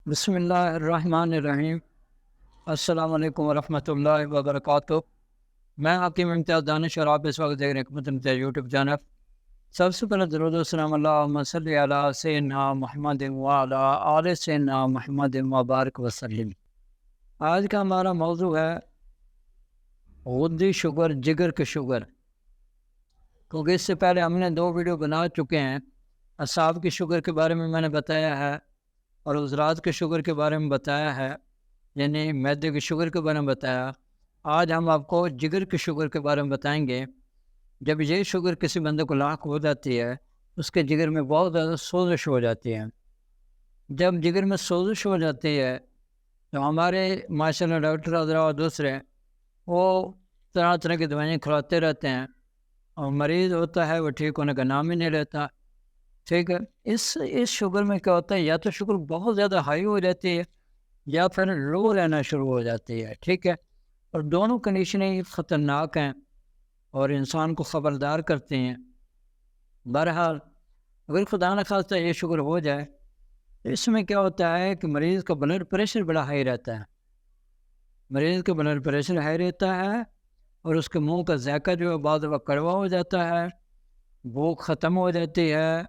بسم اللہ الرحمن الرحیم۔ السلام علیکم ورحمۃ اللہ وبرکاتہ۔ میں حکیم امتیاز دانش اور آپ اس وقت دیکھ رہے ہیں امتیاز یوٹیوب چینل۔ سب سے پہلے درود و سلام اللہم صلی علی سیدنا محمد وعلی آل سیدنا محمد وبارک وسلم۔ آج کا ہمارا موضوع ہے غدی شوگر، جگر کے شوگر، کیونکہ اس سے پہلے ہم نے 2 ویڈیو بنا چکے ہیں۔ اعصاب کی شوگر کے بارے میں نے بتایا ہے اور عضلات کے شوگر کے بارے میں بتایا ہے، یعنی معدے کی شوگر کے بارے میں بتایا۔ آج ہم آپ کو جگر کی شوگر کے بارے میں بتائیں گے۔ جب یہ شوگر کسی بندے کو لاحق ہو جاتی ہے، اس کے جگر میں بہت زیادہ سوزش ہو جاتی ہے۔ جب جگر میں سوزش ہو جاتی ہے تو ہمارے ماشاء اللہ ڈاکٹر حضرات اور دوسرے وہ طرح طرح کی دوائیں کھلاتے رہتے ہیں، اور مریض ہوتا ہے وہ ٹھیک ہونے کا نام ہی نہیں لیتا۔ ٹھیک ہے، اس شوگر میں کیا ہوتا ہے، یا تو شوگر بہت زیادہ ہائی ہو جاتی ہے یا پھر لو رہنا شروع ہو جاتی ہے۔ ٹھیک ہے، اور دونوں کنڈیشنیں خطرناک ہیں اور انسان کو خبردار کرتے ہیں۔ بہرحال اگر خدا نخواستہ یہ شوگر ہو جائے تو اس میں کیا ہوتا ہے کہ مریض کا بلڈ پریشر بڑا ہائی رہتا ہے۔ مریض کا بلڈ پریشر ہائی رہتا ہے اور اس کے منہ کا ذائقہ جو ہے بعض وقت کڑوا ہو جاتا ہے، بھوک ختم ہو جاتی ہے،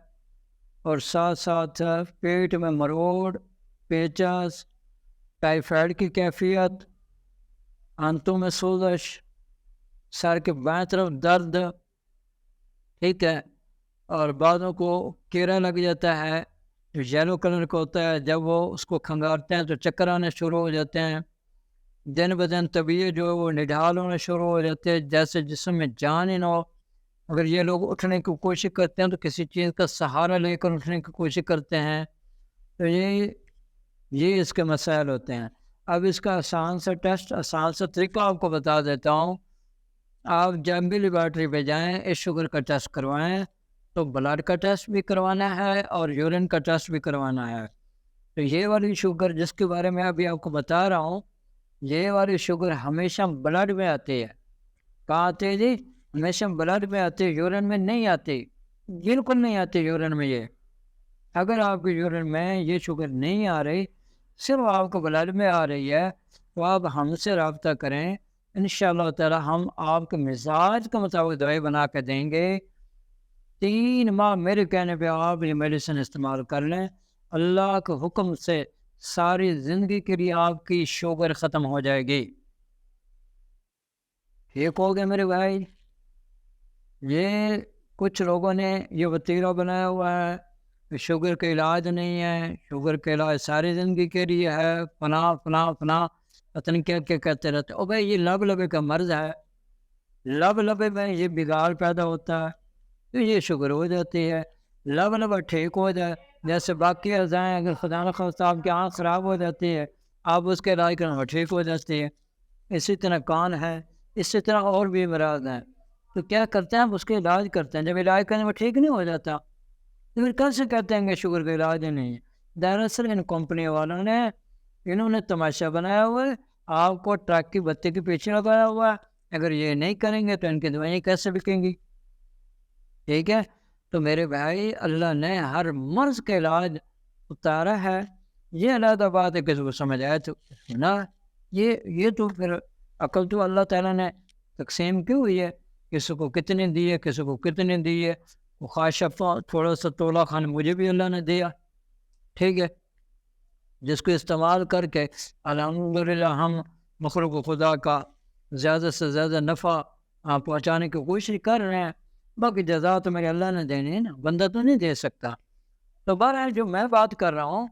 اور ساتھ ساتھ پیٹ میں مروڑ، پیچس، ٹائیفائڈ کی کیفیت، آنتوں میں سوزش، سر کے بائیں طرف درد، ٹھیک ہے، اور بعضوں کو کیڑا لگ جاتا ہے جو یلو کلر کا ہوتا ہے۔ جب وہ اس کو کھنگارتے ہیں تو چکر آنے شروع ہو جاتے ہیں۔ دن بدن طبیعت جو ہے وہ نڈھال ہونے شروع ہو جاتے ہیں، جیسے جسم میں جان ہی نہ ہو۔ اگر یہ لوگ اٹھنے کی کوشش کرتے ہیں تو کسی چیز کا سہارا لے کر اٹھنے کی کوشش کرتے ہیں، تو یہ اس کے مسائل ہوتے ہیں۔ اب اس کا آسان سا ٹیسٹ، آسان سا طریقہ آپ کو بتا دیتا ہوں۔ آپ جب بھی لیبارٹری پہ جائیں، اس شوگر کا ٹیسٹ کروائیں تو بلڈ کا ٹیسٹ بھی کروانا ہے اور یورین کا ٹیسٹ بھی کروانا ہے۔ تو یہ والی شوگر جس کے بارے میں ابھی آپ کو بتا رہا ہوں، یہ والی شوگر ہمیشہ بلڈ میں آتی ہے۔ کہاں آتی ہے جی؟ ہمیشہ بلڈ میں آتی ہے، یورین میں نہیں آتی، بالکل نہیں آتی یورین میں۔ یہ اگر آپ کی یورین میں یہ شوگر نہیں آ رہی، صرف آپ کو بلڈ میں آ رہی ہے، تو آپ ہم سے رابطہ کریں، انشاءاللہ تعالی ہم آپ کے مزاج کے مطابق دوائی بنا کے دیں گے۔ 3 ماہ میرے کہنے پہ آپ یہ میڈیسن استعمال کر لیں، اللہ کے حکم سے ساری زندگی کے لیے آپ کی شوگر ختم ہو جائے گی۔ ٹھیک ہو گیا میرے بھائی؟ یہ کچھ لوگوں نے یہ وتیرہ بنایا ہوا ہے کہ شوگر کا علاج نہیں ہے، شوگر کا علاج ساری زندگی کے لیے ہے، فلاں فلاں فلاں پتہ نہیں کیا کیا کہتے رہتے۔ او بھائی، یہ لب لبے کا مرض ہے، لب لبے میں یہ بگاڑ پیدا ہوتا ہے تو یہ شوگر ہو جاتی ہے۔ لب لبا ٹھیک ہو جائے، جیسے باقی اعضائیں، اگر خدا نخواستہ آپ کی آنکھ خراب ہو جاتی ہے، آپ اس کے علاج کریں وہ ٹھیک ہو جاتی ہے۔ اسی طرح کان ہے، اسی طرح اور بھی امراض ہیں، تو کیا کرتے ہیں، اس کے علاج کرتے ہیں۔ جب علاج کرنے میں ٹھیک نہیں ہو جاتا تو پھر کیسے کہتے ہیں کہ شوگر کا علاج نہیں ہے؟ دراصل ان کمپنی والوں نے، انہوں نے تماشا بنایا ہوا ہے، آپ کو ٹرک کی بتی کے پیچھے لگایا ہوا ہے۔ اگر یہ نہیں کریں گے تو ان کی دوائیں کیسے بکیں گی؟ ٹھیک ہے، تو میرے بھائی، اللہ نے ہر مرض کا علاج اتارا ہے۔ یہ علیحدہ بات ہے، کسی کو سمجھ آئے تو نا، یہ تو پھر عقل تو اللہ تعالیٰ نے تقسیم کی ہوئی ہے، کسی کو کتنے دیے، کسی کو کتنے دیے۔ وہ خواہش تھوڑا سا تولا خان مجھے بھی اللہ نے دیا، ٹھیک ہے، جس کو استعمال کر کے الحمدللہ ہم مخلوق خدا کا زیادہ سے زیادہ نفع پہنچانے کی کوشش کر رہے ہیں۔ باقی جزا تو میرے اللہ نے دینی ہے نا، بندہ تو نہیں دے سکتا۔ تو بہرحال جو میں بات کر رہا ہوں،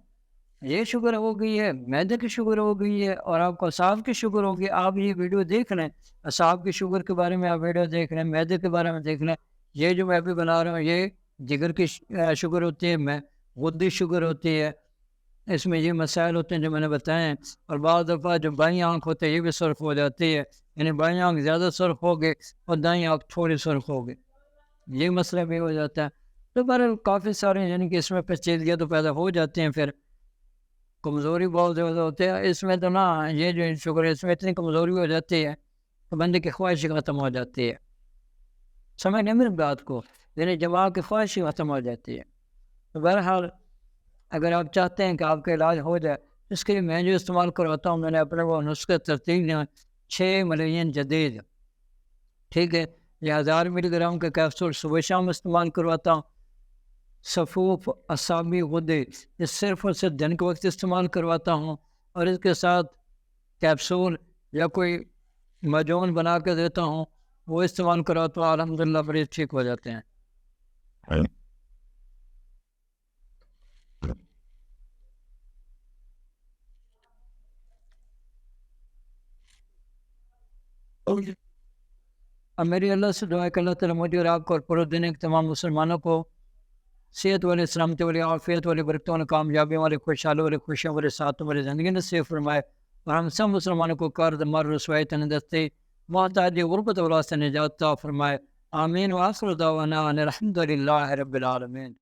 یہ شوگر ہو گئی ہے، معدے کی شوگر ہو گئی ہے، اور آپ کو اعصاب کی شوگر ہوگی۔ آپ یہ ویڈیو دیکھ لیں، اعصاب کی شوگر کے بارے میں آپ ویڈیو دیکھ لیں، معدے کے بارے میں دیکھ لیں۔ یہ جو میں ابھی بنا رہا ہوں، یہ جگر کی شوگر ہوتی ہے، غدی شوگر ہوتی ہے۔ اس میں یہ مسائل ہوتے ہیں جو میں نے بتائے ہیں، اور بعض دفعہ جو بائیں آنکھ ہوتے ہیں یہ بھی سرخ ہو جاتی ہے، یعنی بائیں آنکھ زیادہ سرخ ہوگی اور دائیں آنکھ تھوڑی سرخ ہوگی، یہ مسئلہ بھی ہو جاتا ہے۔ تو بہرحال کافی سارے، یعنی کہ اس میں پیچیدگیاں تو پیدا ہو جاتے ہیں، پھر کمزوری بہت زیادہ ہوتی ہے اس میں تو نا۔ یہ جو شوگر ہے، اس میں اتنی کمزوری ہو جاتی ہے تو بندے کی خواہش ختم ہو جاتی ہے۔ سمجھ نہیں میری بات کو؟ یعنی جب آپ کی خواہش ختم ہو جاتی ہے، تو بہرحال اگر آپ چاہتے ہیں کہ آپ کا علاج ہو جائے اس کے لیے میں جو استعمال کرواتا ہوں، میں نے اپنے وہ نسخے ترتیب لیا 6 ملین جدید، ٹھیک ہے، یہ 1000 ملی گرام کا کیپسول صبح شام استعمال کرواتا ہوں۔ صفوف اعصابی غدے، یہ صرف اور صرف دن کے وقت استعمال کرواتا ہوں، اور اس کے ساتھ کیپسول یا کوئی معجون بنا کے دیتا ہوں، وہ استعمال کرواتا ہوں، الحمدللہ مریض ٹھیک ہو جاتے ہیں۔ اب میری اللہ سے دعا ہے کہ اللہ تعالیٰ مجھے اور آپ کو اور پورے دنیا کے تمام مسلمانوں کو صحت والے، سلامتی والی، عافیت والی، برکتوں والی، کامیابیوں والی، خوشحالی والی، خوشیوں والے ساتھوں والی زندگی نصیب فرمائے، اور ہم سب مسلمانوں کو قرض، مر، رسوائی، تندرستی، محتاجی، غربت اور سے نجات عطا فرمائے۔ آمین۔ وآخر دعوانا ان الحمد للہ رب العالمین۔